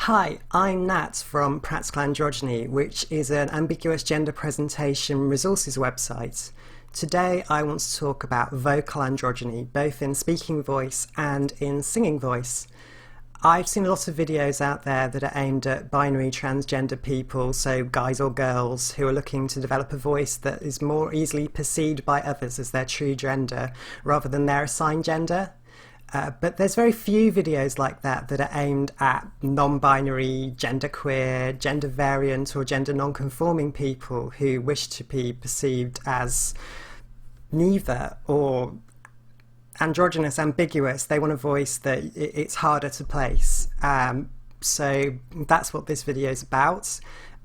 Hi, I'm Nat from Practical Androgyny, which is an ambiguous gender presentation resources website. Today I want to talk about vocal androgyny, both in speaking voice and in singing voice. I've seen a lot of videos out there that are aimed at binary transgender people, so guys or girls, who are looking to develop a voice that is more easily perceived by others as their true gender, rather than their assigned gender. But there's very few videos like that that are aimed at non-binary, genderqueer, gender variant or gender non-conforming people who wish to be perceived as neither or androgynous, ambiguous. They want a voice that it's harder to place. So that's what this video is about.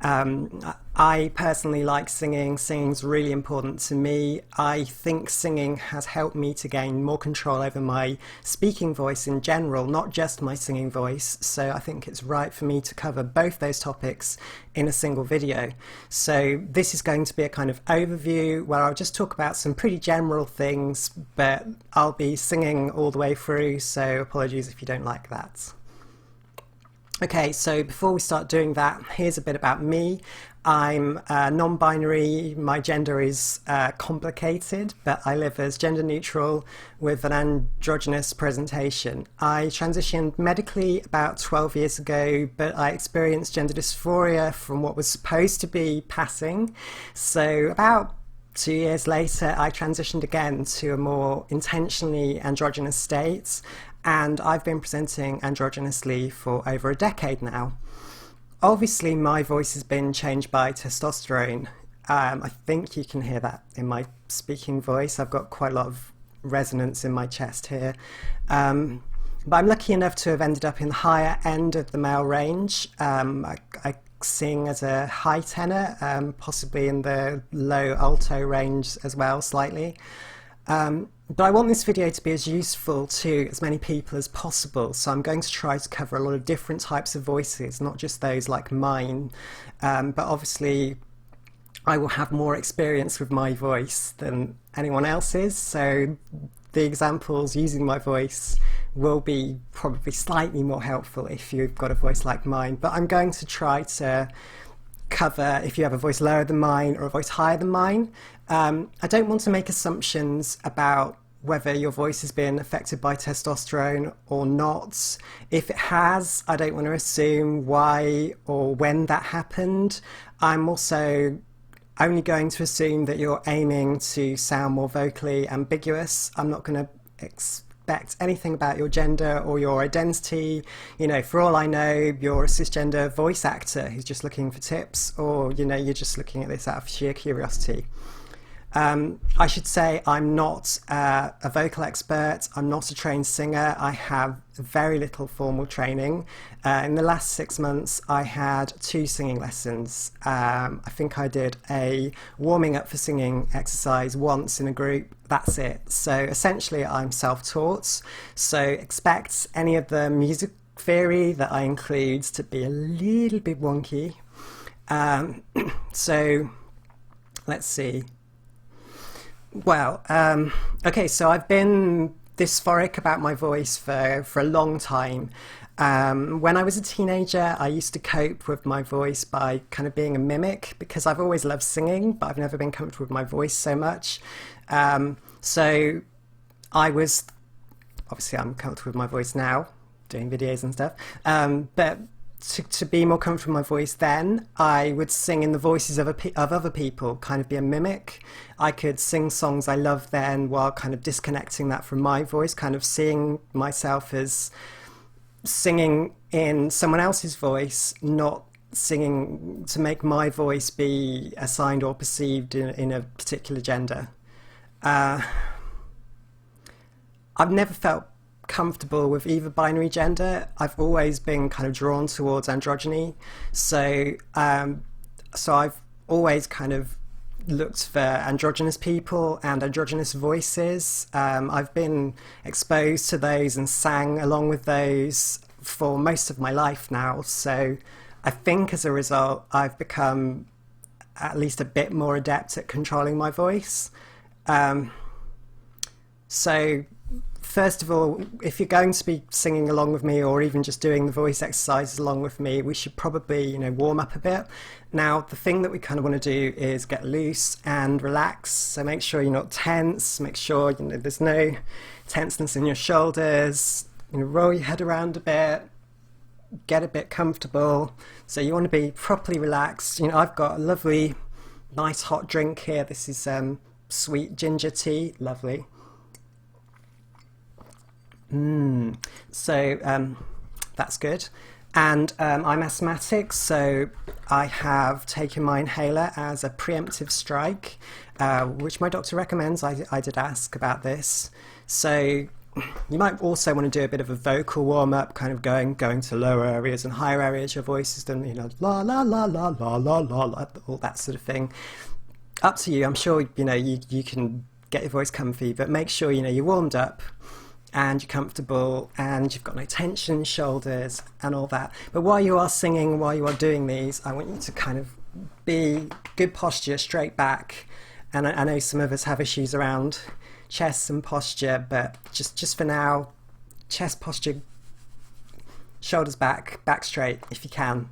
I personally like singing. Singing's really important to me. I think singing has helped me to gain more control over my speaking voice in general, not just my singing voice. So I think it's right for me to cover both those topics in a single video. So this is going to be a kind of overview where I'll just talk about some pretty general things, but I'll be singing all the way through, so apologies if you don't like that. Okay, so before we start doing that, here's a bit about me. I'm non-binary, my gender is complicated, but I live as gender neutral with an androgynous presentation. I transitioned medically about 12 years ago, but I experienced gender dysphoria from what was supposed to be passing. So about 2 years later, I transitioned again to a more intentionally androgynous state, and I've been presenting androgynously for over a decade now. Obviously, my voice has been changed by testosterone. I think you can hear that in my speaking voice. I've got quite a lot of resonance in my chest here. But I'm lucky enough to have ended up in the higher end of the male range. I sing as a high tenor, possibly in the low alto range as well, slightly. But I want this video to be as useful to as many people as possible, so I'm going to try to cover a lot of different types of voices, not just those like mine, but obviously I will have more experience with my voice than anyone else's, so the examples using my voice will be probably slightly more helpful if you've got a voice like mine, but I'm going to try to cover if you have a voice lower than mine or a voice higher than mine. I don't want to make assumptions about whether your voice has been affected by testosterone or not. If it has, I don't want to assume why or when that happened. I'm also only going to assume that you're aiming to sound more vocally ambiguous. I'm not going to expect anything about your gender or your identity. You know, for all I know, you're a cisgender voice actor who's just looking for tips, or, you know, you're just looking at this out of sheer curiosity. I should say I'm not a vocal expert, I'm not a trained singer, I have very little formal training. In the last 6 months I had 2 singing lessons. I think I did a warming up for singing exercise once in a group, that's it. So essentially I'm self-taught, so expect any of the music theory that I include to be a little bit wonky. So let's see. Well, okay, so I've been dysphoric about my voice for a long time. When I was a teenager, I used to cope with my voice by kind of being a mimic, because I've always loved singing, but I've never been comfortable with my voice so much. So I was, obviously I'm comfortable with my voice now, doing videos and stuff, but to be more comfortable with my voice then, I would sing in the voices of other people, kind of be a mimic. I could sing songs I loved then while kind of disconnecting that from my voice, kind of seeing myself as singing in someone else's voice, not singing to make my voice be assigned or perceived in a particular gender. I've never felt comfortable with either binary gender. I've always been kind of drawn towards androgyny, so I've always kind of looked for androgynous people and androgynous voices. I've been exposed to those and sang along with those for most of my life now, so I think as a result I've become at least a bit more adept at controlling my voice. So first of all, if you're going to be singing along with me or even just doing the voice exercises along with me, we should probably, warm up a bit. Now, the thing that we kind of want to do is get loose and relax. So make sure you're not tense. Make sure, there's no tenseness in your shoulders. Roll your head around a bit. Get a bit comfortable. So you want to be properly relaxed. I've got a lovely, nice hot drink here. This is sweet ginger tea. Lovely. So that's good. And I'm asthmatic, so I have taken my inhaler as a preemptive strike, which my doctor recommends. I did ask about this. So you might also want to do a bit of a vocal warm-up, kind of going to lower areas and higher areas. Your voice is done, la la la la la la la, all that sort of thing. Up to you. I'm sure you can get your voice comfy, but make sure you're warmed up and you're comfortable and you've got no tension in your shoulders and all that. But while you are singing, while you are doing these, I want you to kind of be good posture, straight back. And I know some of us have issues around chest and posture, but just for now, chest posture, shoulders back, back straight if you can.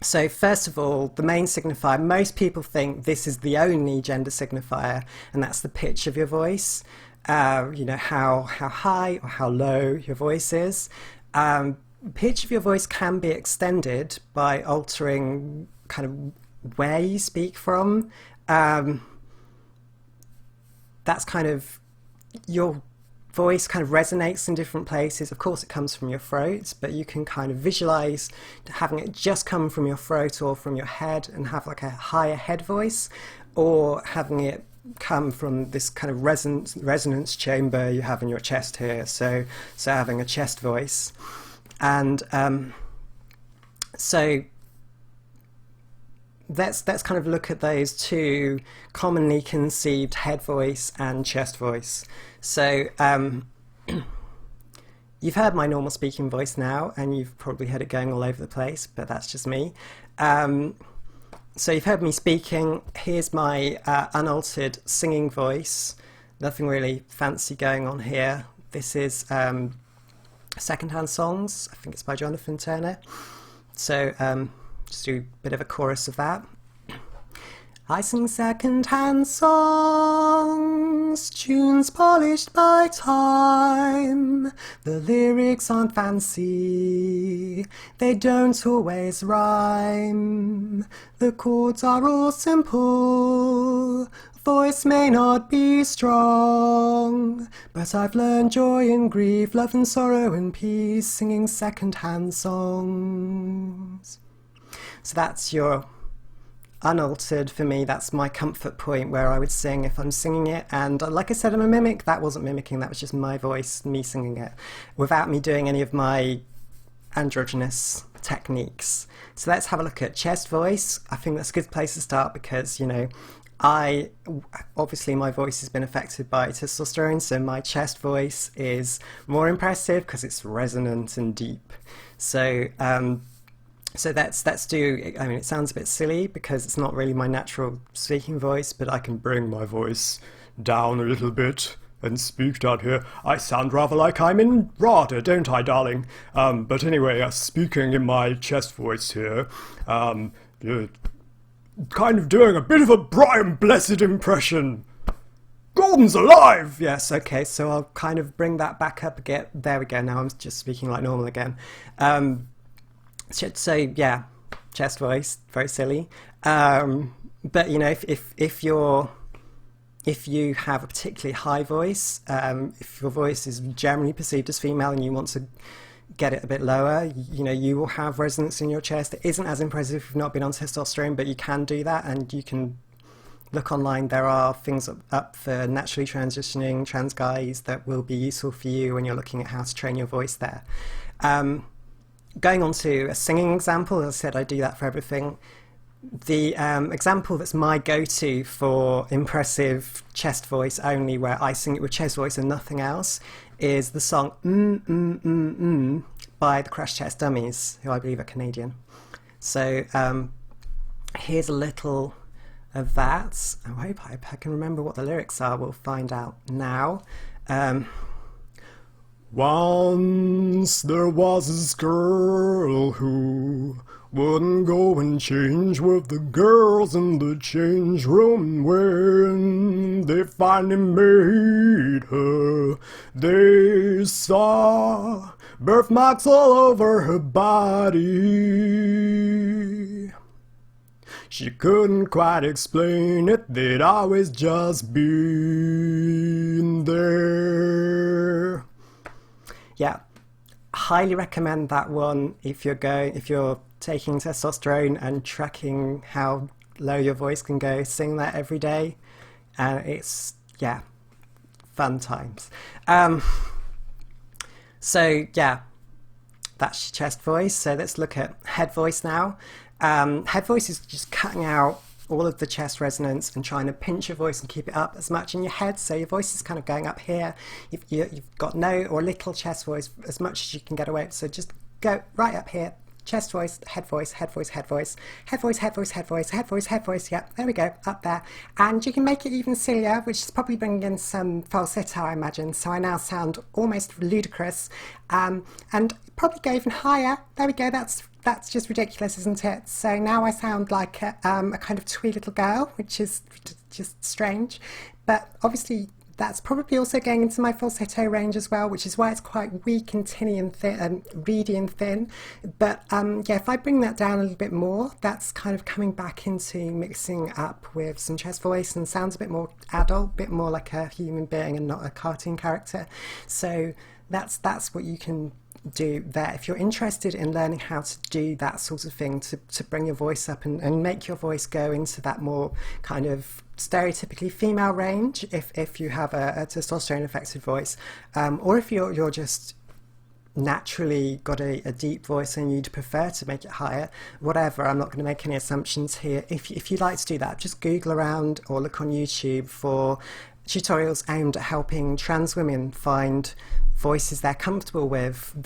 So first of all, the main signifier, most people think this is the only gender signifier, and that's the pitch of your voice. How high or how low your voice is. Pitch of your voice can be extended by altering kind of where you speak from. That's kind of, your voice kind of resonates in different places. Of course it comes from your throat, but you can kind of visualize having it just come from your throat or from your head and have like a higher head voice, or having it come from this kind of resonance chamber you have in your chest here, so having a chest voice. And so let's kind of look at those two commonly conceived head voice and chest voice. So you've heard my normal speaking voice now, and you've probably heard it going all over the place, but that's just me. So you've heard me speaking. Here's my unaltered singing voice. Nothing really fancy going on here. This is Secondhand Songs. I think it's by Jonathan Turner. So just do a bit of a chorus of that. I sing second-hand songs, tunes polished by time. The lyrics aren't fancy, they don't always rhyme. The chords are all simple, voice may not be strong, but I've learned joy and grief, love and sorrow and peace, singing second-hand songs. So that's your unaltered, for me, that's my comfort point where I would sing if I'm singing it. And like I said, I'm a mimic. That wasn't mimicking, that was just my voice, me singing it, without me doing any of my androgynous techniques. So let's have a look at chest voice. I think that's a good place to start because, obviously my voice has been affected by testosterone, so my chest voice is more impressive because it's resonant and deep. So let's do, it sounds a bit silly because it's not really my natural speaking voice, but I can bring my voice down a little bit and speak down here. I sound rather like I'm in RADA, don't I, darling? But anyway, speaking in my chest voice here, you're kind of doing a bit of a Brian Blessed impression. Gordon's alive! Yes, okay, so I'll kind of bring that back up again. There we go, now I'm just speaking like normal again. So yeah, chest voice, very silly. But if you have a particularly high voice, if your voice is generally perceived as female and you want to get it a bit lower, you will have resonance in your chest. It isn't as impressive if you've not been on testosterone, but you can do that, and you can look online. There are things up for naturally transitioning trans guys that will be useful for you when you're looking at how to train your voice there. Going on to a singing example, as I said, I do that for everything. The example that's my go-to for impressive chest voice only, where I sing it with chest voice and nothing else, is the song by the Crash Test Dummies, who I believe are Canadian. So here's a little of that. I hope I can remember what the lyrics are. We'll find out now. Once there was this girl who wouldn't go and change with the girls in the change room. When they finally made her, they saw birthmarks all over her body. She couldn't quite explain it, they'd always just been there. Yeah, highly recommend that one if you're taking testosterone and tracking how low your voice can go. Sing that every day, and it's, yeah, fun times. So yeah, that's your chest voice. So let's look at head voice now. Head voice is just cutting out all of the chest resonance and trying to pinch your voice and keep it up as much in your head, so your voice is kind of going up here. You've got no or little chest voice, as much as you can get away with, so just go right up here. Chest voice, head voice, head voice, head voice, head voice, head voice, head voice, head voice, head voice. Yep, there we go, up there. And you can make it even sillier, which is probably bringing in some falsetto, I imagine. So I now sound almost ludicrous, and probably go even higher. There we go. That's just ridiculous, isn't it? So now I sound like a kind of twee little girl, which is just strange. But obviously, that's probably also going into my falsetto range as well, which is why it's quite weak and tinny and thin, reedy and thin. But yeah, if I bring that down a little bit more, that's kind of coming back into mixing up with some chest voice and sounds a bit more adult, a bit more like a human being and not a cartoon character. So that's what you can do there. If you're interested in learning how to do that sort of thing, to bring your voice up and make your voice go into that more kind of stereotypically female range, if you have a testosterone affected voice, or if you're just naturally got a deep voice and you'd prefer to make it higher, whatever, I'm not going to make any assumptions here. If you'd like to do that, just Google around or look on YouTube for tutorials aimed at helping trans women find voices they're comfortable with.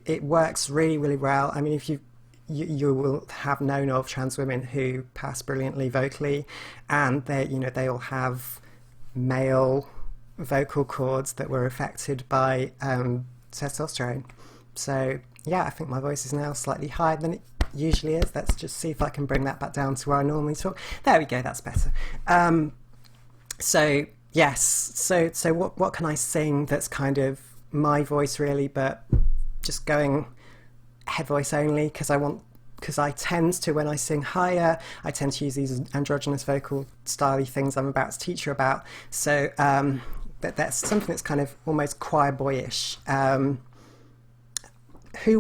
It works really, really well. I mean, if you will have known of trans women who pass brilliantly vocally, and they all have male vocal cords that were affected by testosterone. So yeah, I think my voice is now slightly higher than it usually is. Let's just see if I can bring that back down to where I normally talk. There we go, that's better. So yes, so what can I sing that's kind of my voice really, but just going head voice only, because I tend to, when I sing higher, I tend to use these androgynous vocal style-y things I'm about to teach you about. So that's something that's kind of almost choir boyish. Who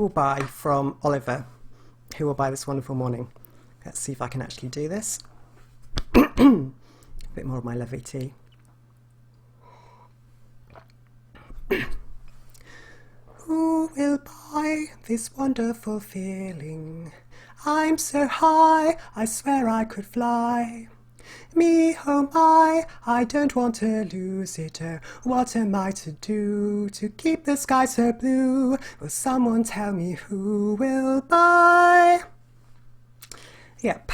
Will Buy from Oliver. Who Will Buy This Wonderful Morning. Let's see if I can actually do this. A bit more of my levity. Who will buy this wonderful feeling? I'm so high, I swear I could fly. Me, oh my, I don't want to lose it. Oh, what am I to do to keep the sky so blue? Will someone tell me who will buy? Yep.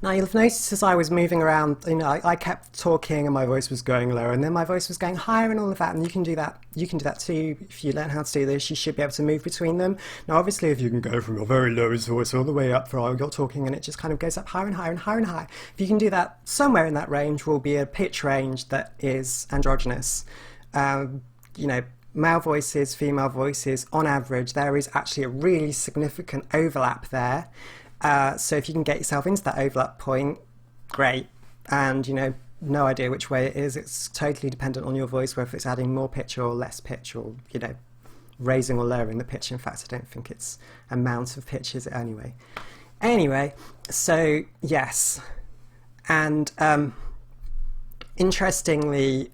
Now you'll have noticed as I was moving around, I kept talking and my voice was going lower, and then my voice was going higher and all of that, and you can do that. You can do that too. If you learn how to do this, you should be able to move between them. Now obviously if you can go from your very lowest voice all the way up for while you're talking, and it just kind of goes up higher and higher and higher and higher. If you can do that, somewhere in that range will be a pitch range that is androgynous. Male voices, female voices, on average, there is actually a really significant overlap there. So if you can get yourself into that overlap point, great. And no idea which way it is. It's totally dependent on your voice, whether it's adding more pitch or less pitch, or raising or lowering the pitch. In fact, I don't think it's amount of pitch, is it anyway? Anyway, so yes. And interestingly,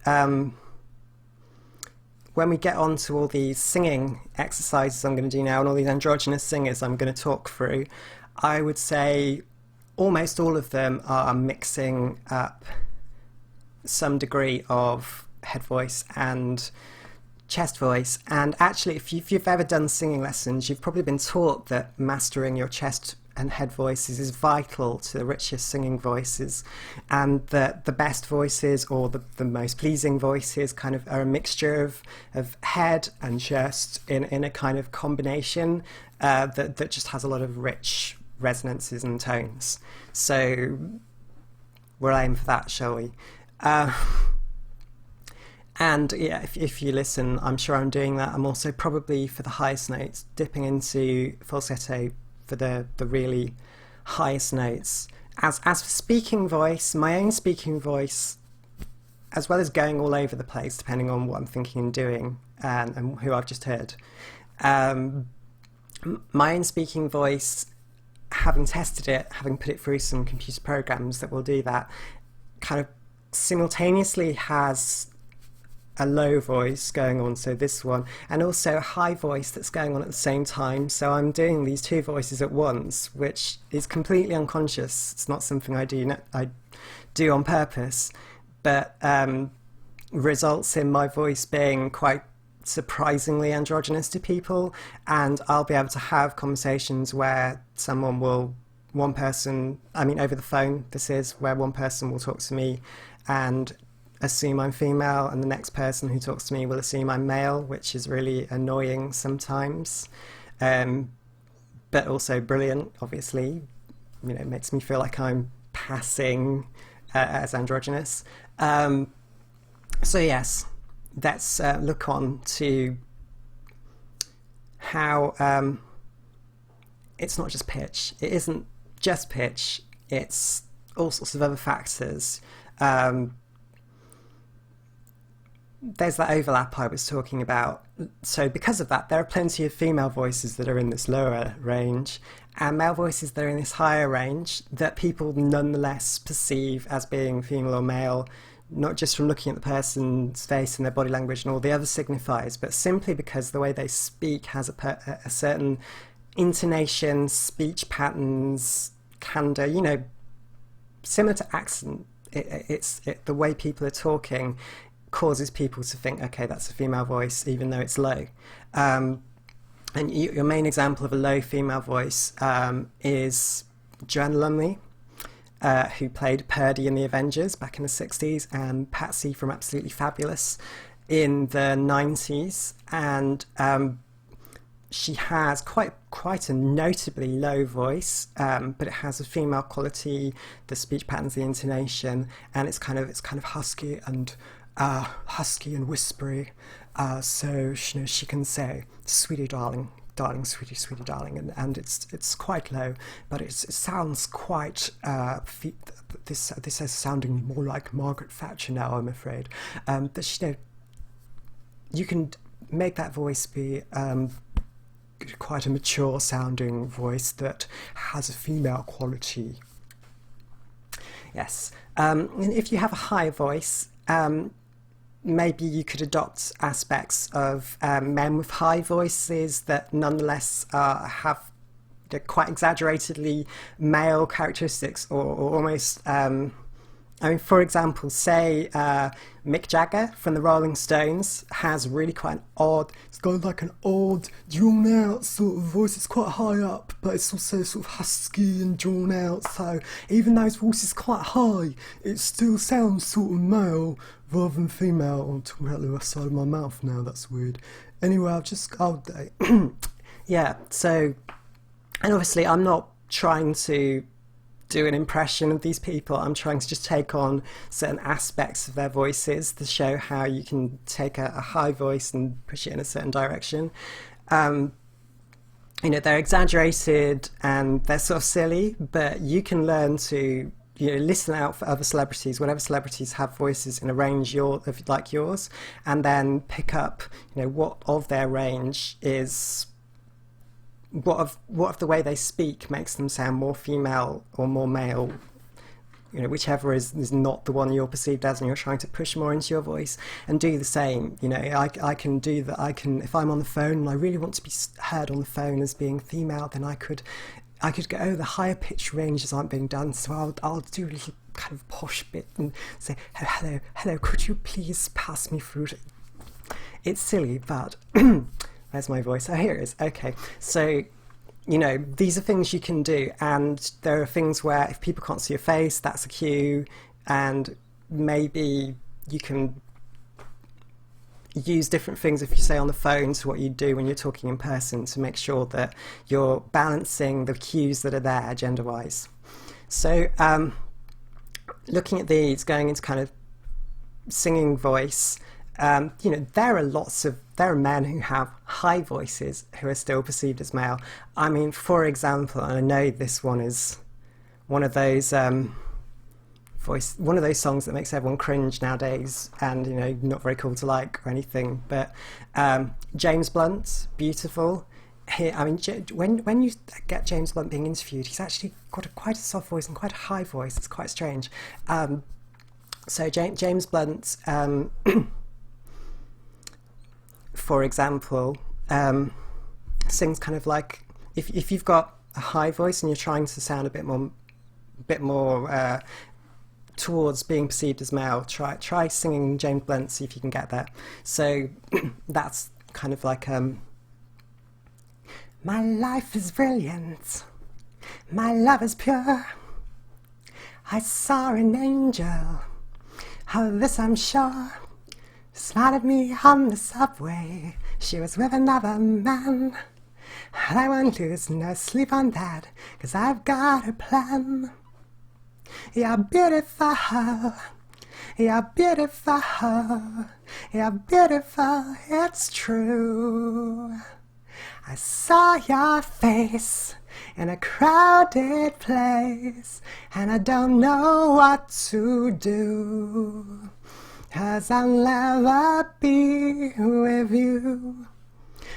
when we get on to all these singing exercises I'm going to do now, and all these androgynous singers I'm going to talk through, I would say almost all of them are mixing up some degree of head voice and chest voice. And actually, if you've ever done singing lessons, you've probably been taught that mastering your chest and head voices is vital to the richest singing voices, and that the best voices, or the most pleasing voices, kind of are a mixture of head and chest in a kind of combination that just has a lot of rich resonances and tones. So we'll aim for that, shall we? And yeah, if you listen, I'm sure I'm doing that. I'm also probably, for the highest notes, dipping into falsetto for the really highest notes. As for speaking voice, my own speaking voice, as well as going all over the place depending on what I'm thinking and doing, and who I've just heard, my own speaking voice, having tested it, having put it through some computer programs that will do that, kind of simultaneously has a low voice going on, so this one, and also a high voice that's going on at the same time. So I'm doing these two voices at once, which is completely unconscious. It's not something I do on purpose, but results in my voice being quite surprisingly androgynous to people. And I'll be able to have conversations where one person, over the phone, this is, where one person will talk to me and assume I'm female, and the next person who talks to me will assume I'm male, which is really annoying sometimes, but also brilliant, obviously. It makes me feel like I'm passing as androgynous. So yes, let's look on to how it's not just pitch. It isn't just pitch, it's all sorts of other factors. There's that overlap I was talking about. So because of that, there are plenty of female voices that are in this lower range, and male voices that are in this higher range that people nonetheless perceive as being female or male, not just from looking at the person's face and their body language and all the other signifiers, but simply because the way they speak has a certain intonation, speech patterns, candor, similar to accent. The way people are talking causes people to think, okay, that's a female voice, even though it's low. And your main example of a low female voice is Joanna Lumley, who played Purdy in The Avengers back in the 60s, and Patsy from Absolutely Fabulous in the 90s. And she has quite a notably low voice, but it has a female quality, the speech patterns, the intonation, and it's kind of husky and whispery, so she can say "sweetie darling, darling, sweetie, sweetie darling," and it's quite low, but it sounds quite this is sounding more like Margaret Thatcher now, I'm afraid. But you can make that voice be quite a mature sounding voice that has a female quality. Yes, and if you have a high voice, maybe you could adopt aspects of men with high voices that nonetheless have quite exaggeratedly male characteristics, or almost, for example, say Mick Jagger from the Rolling Stones has really quite it's got like an odd, drawn out sort of voice. It's quite high up, but it's also sort of husky and drawn out, so even though his voice is quite high, it still sounds sort of male rather than female. I'm talking out the left side of my mouth now, that's weird. Anyway, yeah, so, and obviously I'm not trying to do an impression of these people. I'm trying to just take on certain aspects of their voices to show how you can take a high voice and push it in a certain direction. They're exaggerated and they're sort of silly, but you can learn to listen out for other celebrities, whatever celebrities have voices in a range like yours, and then pick up what of their range is, what of the way they speak makes them sound more female or more male, whichever is not the one you're perceived as, and you're trying to push more into your voice, and do the same. I can do that. If I'm on the phone and I really want to be heard on the phone as being female, then I could go, oh, the higher pitch ranges aren't being done, so I'll do a little kind of posh bit and say, hello, could you please pass me through? It's silly, but where's my voice? Oh, here it is. Okay, so you know, these are things you can do, and there are things where if people can't see your face, that's a cue, and maybe you can use different things if you say on the phone to what you do when you're talking in person to make sure that you're balancing the cues that are there gender-wise. So looking at these, going into kind of singing voice, you know, there are men who have high voices who are still perceived as male. I mean, for example, and I know this one is one of those songs that makes everyone cringe nowadays, and, you know, not very cool to like or anything. But James Blunt, Beautiful. Here, I mean, when you get James Blunt being interviewed, he's actually got quite a soft voice and quite a high voice. It's quite strange. So James Blunt, for example, sings kind of like, if you've got a high voice and you're trying to sound a bit more towards being perceived as male, try singing James Blunt, see if you can get there. So that's kind of like, my life is brilliant, my love is pure, I saw an angel, of this I'm sure, smiled at me on the subway, she was with another man, and I won't lose no sleep on that, 'cause I've got a plan. You're beautiful, you're beautiful, you're beautiful, it's true. I saw your face in a crowded place, and I don't know what to do, 'cause I'll never be with you.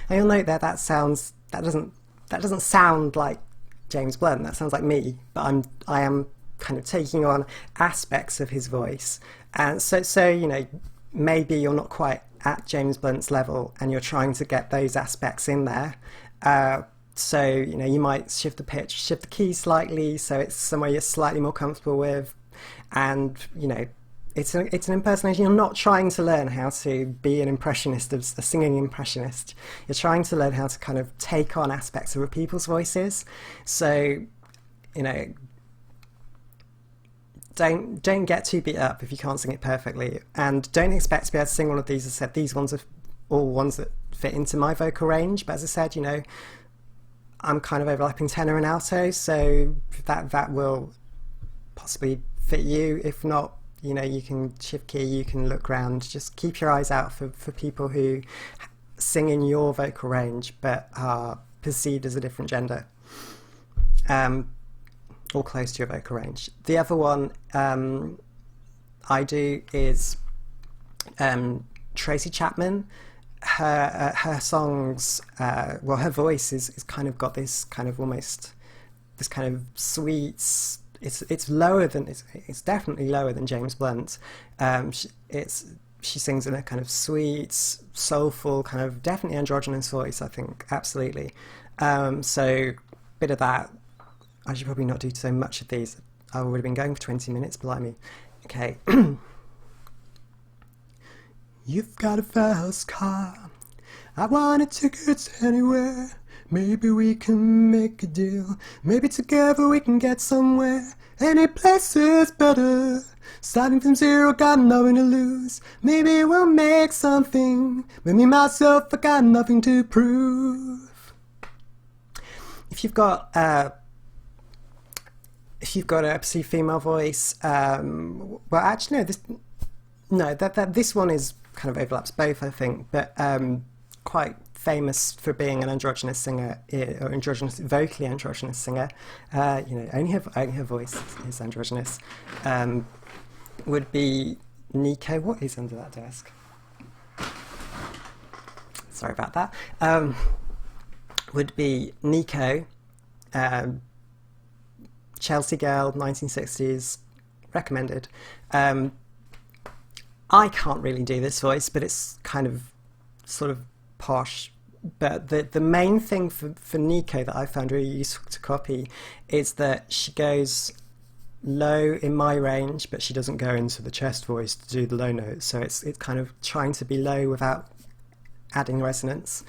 And you'll note that that doesn't sound like James Blunt. That sounds like me, but I am kind of taking on aspects of his voice. And so you know, maybe you're not quite at James Blunt's level and you're trying to get those aspects in there. So, you know, you might shift the pitch, shift the key slightly so it's somewhere you're slightly more comfortable with. And, you know, it's an impersonation. You're not trying to learn how to be an impressionist, a singing impressionist. You're trying to learn how to kind of take on aspects of other people's voices. So, you know, don't get too beat up if you can't sing it perfectly, and don't expect to be able to sing one of these. As I said, these ones are all ones that fit into my vocal range, but as I said, you know, I'm kind of overlapping tenor and alto, so that will possibly fit you. If not, you know, you can shift key, you can look around, just keep your eyes out for people who sing in your vocal range but are perceived as a different gender. Or close to your vocal range. The other one I do is Tracy Chapman. Her songs, well, her voice is kind of got this kind of almost this kind of sweet. It's lower than it's definitely lower than James Blunt. She sings in a kind of sweet, soulful, kind of definitely androgynous voice. I think absolutely. So bit of that. I should probably not do so much of these. I would have been going for 20 minutes, blimey. Okay. You've got a fast car. I want a ticket anywhere. Maybe we can make a deal. Maybe together we can get somewhere. Any place is better. Starting from zero, got nothing to lose. Maybe we'll make something. But me, myself, I got nothing to prove. If you've got a perceived female voice, well, actually, this one is kind of overlaps both, I think, but quite famous for being an androgynous singer, or vocally androgynous singer. You know, only her voice is androgynous. Would be Nico. What is under that desk? Sorry about that. Would be Nico. Chelsea Girl, 1960s, recommended. I can't really do this voice, but it's kind of sort of posh. But the main thing for Nico that I found really useful to copy is that she goes low in my range, but she doesn't go into the chest voice to do the low notes. So it's kind of trying to be low without adding resonance.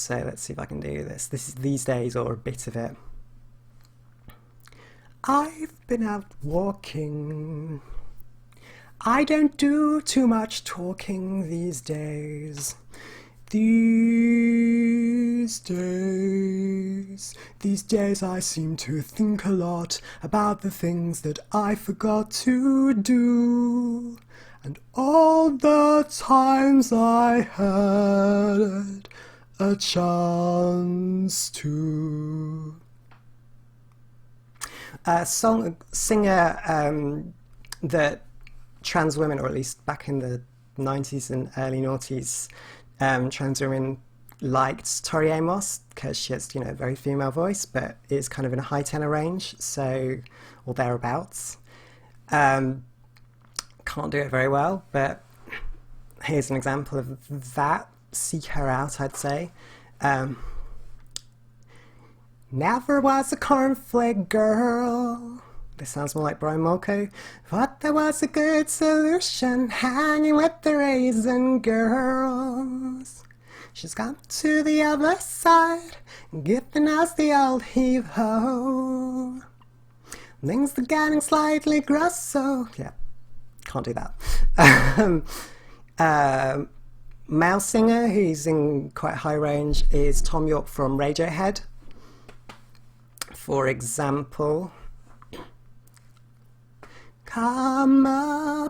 So let's see if I can do this. This is These Days, or a bit of it. I've been out walking. I don't do too much talking these days. These days I seem to think a lot about the things that I forgot to do, and all the times I had a chance to. Singer that trans women, or at least back in the 90s and early noughties, trans women liked Tori Amos because she has, a very female voice, but is kind of in a high tenor range, so, or thereabouts. Can't do it very well, but here's an example of that. Seek her out, I'd say. Never was a cornflake girl. This sounds more like Brian Molko. But there was a good solution, hanging with the raisin girls. She's gone to the other side, giving us the old heave-ho. Things are getting slightly gross, so yeah, can't do that. Male singer who's in quite high range is Thom Yorke from Radiohead. For example, "Come,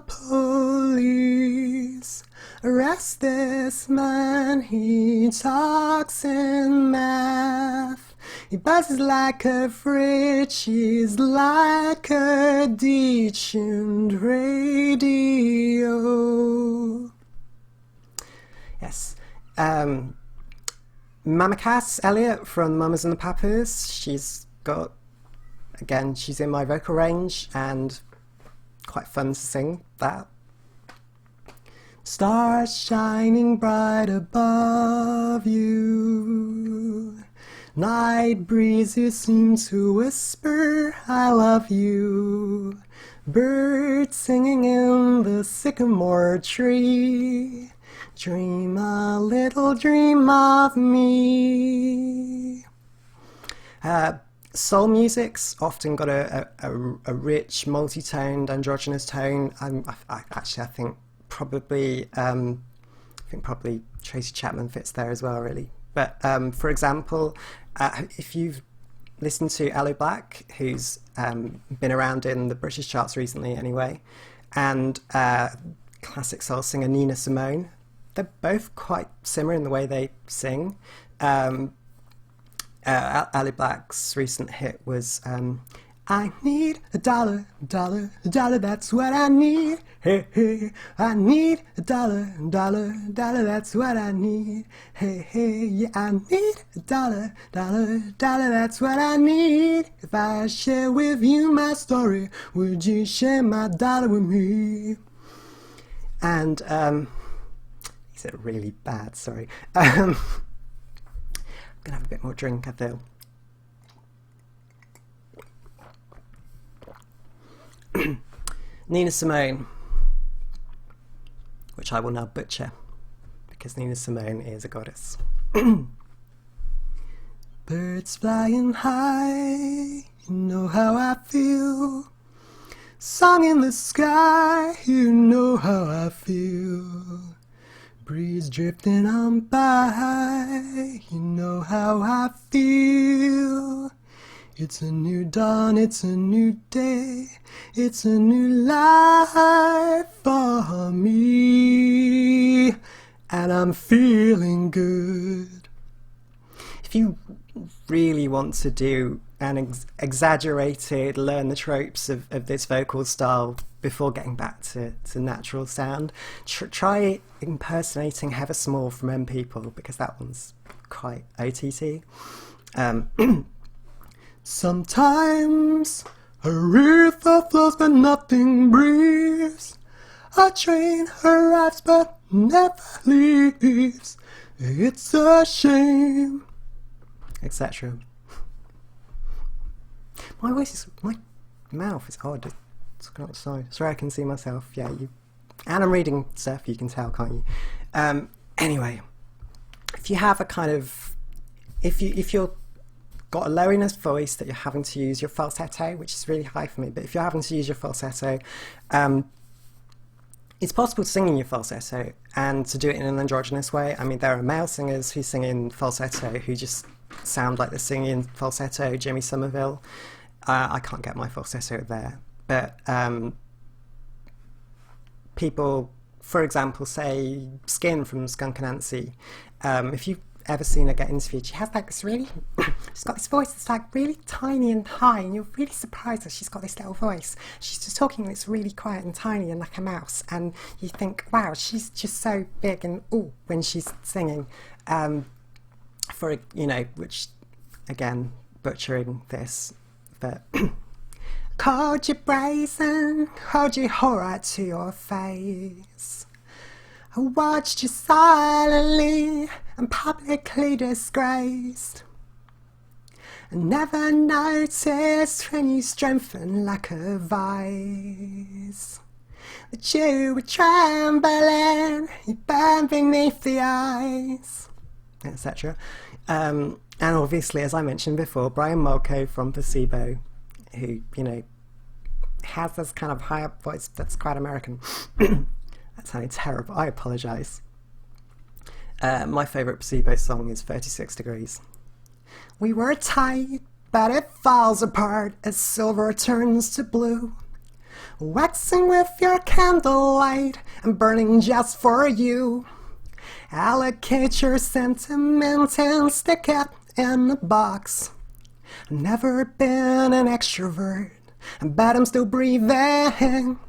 police, arrest this man, he talks in math. He buzzes like a fridge, he's like a detuned radio." Yes. Mama Cass Elliott from Mamas and the Papas. She's in my vocal range and quite fun to sing that. Stars shining bright above you. Night breezes seem to whisper, I love you. Birds singing in the sycamore tree. Dream a little dream of me. Soul music's often got a rich, multi-toned, androgynous tone. I think probably Tracy Chapman fits there as well, really. But for example, if you've listened to Aloe Blacc, who's been around in the British charts recently anyway, and classic soul singer Nina Simone, they're both quite similar in the way they sing. Aloe Black's recent hit was I need a dollar, that's what I need. Hey, hey, I need a dollar, that's what I need. Hey, hey, yeah, I need a dollar, that's what I need. If I share with you my story, would you share my dollar with me? And is it really bad? Sorry. I'm gonna have a bit more drink, I feel. Nina Simone, which I will now butcher because Nina Simone is a goddess. Birds flying high, you know how I feel. Song in the sky, you know how I feel. Breeze drifting on by, you know how I feel. It's a new dawn, it's a new day, it's a new life for me, and I'm feeling good. If you really want to do an exaggerated, learn the tropes of this vocal style before getting back to natural sound, try impersonating Heather Small from M People, because that one's quite OTT. Sometimes a river flows but nothing breathes. A train arrives but never leaves. It's a shame, etc. My mouth is odd. It's got outside. Sorry, I can see myself. Yeah, and I'm reading stuff. You can tell, can't you? Anyway, if you have a kind of if you're got a low enough voice that you're having to use your falsetto, which is really high for me, but if you're having to use your falsetto, it's possible to sing in your falsetto and to do it in an androgynous way. I mean, there are male singers who sing in falsetto who just sound like they're singing in falsetto. Jimmy Somerville. I can't get my falsetto there, but people, for example, say Skin from Skunk Anansie. If you've ever seen her get interviewed, she has like this really, she's got this voice that's like really tiny and high, and you're really surprised that she's got this little voice. She's just talking, and it's really quiet and tiny and like a mouse, and you think, wow, she's just so big and ooh when she's singing. For you know, which again, butchering this, but called you brazen, called you horror to your face. I watched you silently and publicly disgraced. I never noticed when you strengthened like a vice, that you were trembling, you burned beneath the ice, etc. And obviously, as I mentioned before, Brian Molko from Placebo, who, you know, has this kind of high up voice that's quite American. That sounded terrible. I apologise. My favourite Placebo song is 36 Degrees. We were tight, but it falls apart as silver turns to blue. Waxing with your candlelight and burning just for you. Allocate your sentiment and stick it in the box. I've never been an extrovert, but I'm still breathing.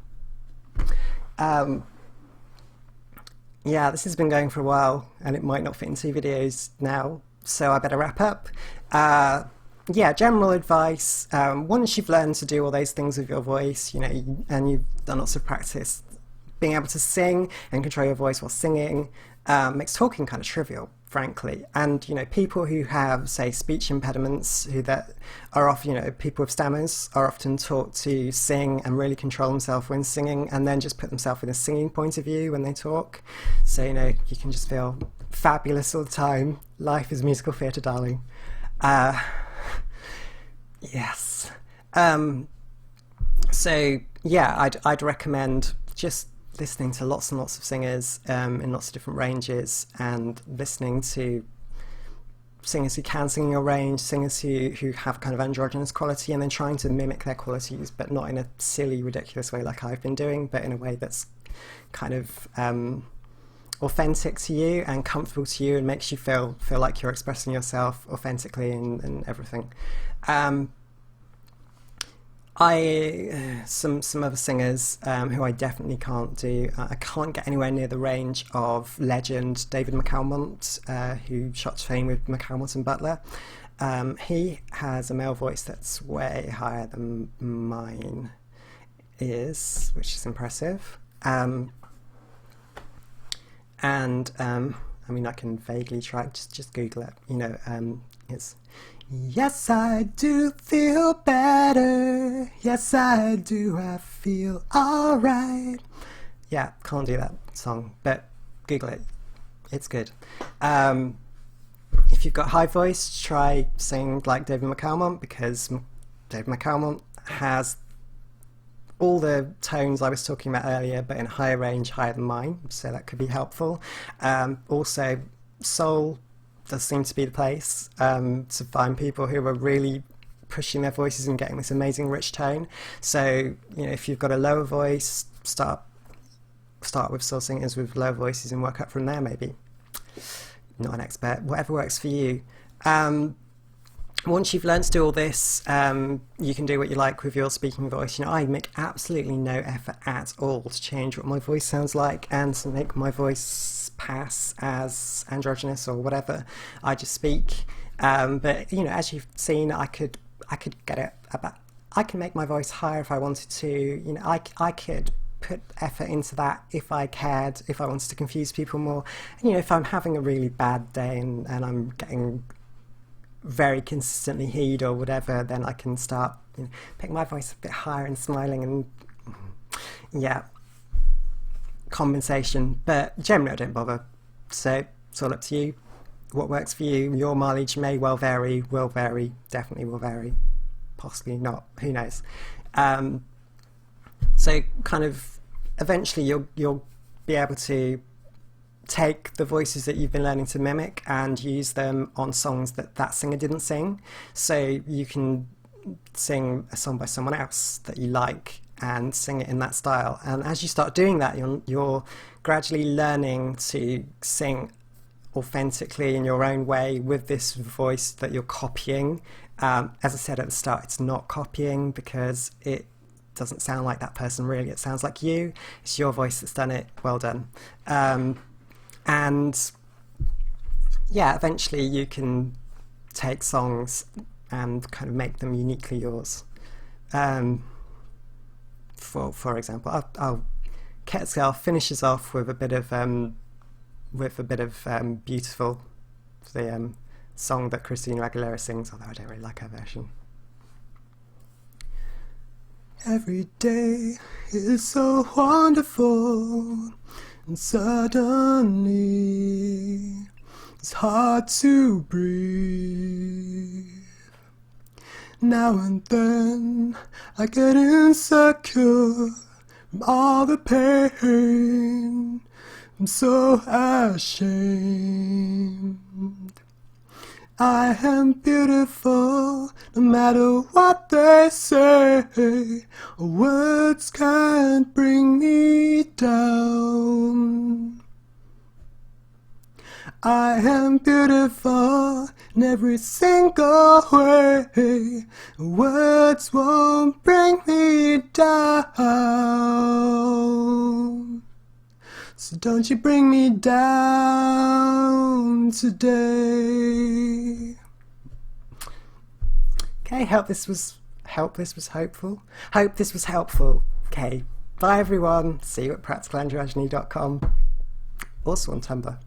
Yeah, this has been going for a while, and it might not fit in 2 videos now, so I better wrap up. Yeah, general advice, once you've learned to do all those things with your voice, you know, and you've done lots of practice, being able to sing and control your voice while singing makes talking kind of trivial, frankly. And, you know, people who have, say, speech impediments, who that are often, you know, people with stammers are often taught to sing and really control themselves when singing, and then just put themselves in a singing point of view when they talk. So, you know, you can just feel fabulous all the time. Life is musical theatre, darling. Yes. So, yeah, I'd recommend just listening to lots and lots of singers in lots of different ranges, and listening to singers who can sing in your range, singers who have kind of androgynous quality, and then trying to mimic their qualities, but not in a silly, ridiculous way like I've been doing, but in a way that's kind of authentic to you and comfortable to you and makes you feel like you're expressing yourself authentically and everything. Some other singers who I definitely can't do. I can't get anywhere near the range of legend David McAlmont, who shot to fame with McAlmont and Butler. He has a male voice that's way higher than mine is, which is impressive. I mean, I can vaguely try, just Google it, you know, it's yes, I do feel better. Yes, I do. I feel alright. Yeah, can't do that song, but Google it. It's good. If you've got high voice, try singing like David McAlmont, because David McAlmont has all the tones I was talking about earlier, but in a higher range, higher than mine, so that could be helpful. Also, soul does seem to be the place to find people who are really pushing their voices and getting this amazing rich tone. So, you know, if you've got a lower voice, start with soul singers with low voices and work up from there, maybe. Not an expert, whatever works for you. Once you've learned to do all this, you can do what you like with your speaking voice. You know, I make absolutely no effort at all to change what my voice sounds like and to make my voice pass as androgynous or whatever. I just speak. But you know, as you've seen, I could get it about. I can make my voice higher if I wanted to. You know, I could put effort into that if I cared, if I wanted to confuse people more. And, you know, if I'm having a really bad day and I'm getting very consistently heed or whatever, then I can start, you know, picking my voice a bit higher and smiling, and yeah, compensation. But generally I don't bother, so it's all up to you. what works for you. Your mileage may well vary, definitely will vary, possibly not, who knows. So kind of eventually you'll be able to take the voices that you've been learning to mimic and use them on songs that singer didn't sing. So you can sing a song by someone else that you like and sing it in that style. And as you start doing that, you're gradually learning to sing authentically in your own way with this voice that you're copying. As I said at the start, it's not copying because it doesn't sound like that person really. It sounds like you. It's your voice that's done it. Well done. And yeah, eventually you can take songs and kind of make them uniquely yours. For example, Quetzal finishes off with a bit of Beautiful, the song that Christina Aguilera sings, although I don't really like her version. Every day is so wonderful, and suddenly it's hard to breathe. Now and then I get insecure from all the pain. I'm so ashamed. I am beautiful, no matter what they say. Words can't bring me down. I am beautiful in every single way. Words won't bring me down. So don't you bring me down today. Okay, hope this was hopeful. Hope this was helpful. Okay, bye everyone. See you at practicalandrogyny.com. Also on Tumblr.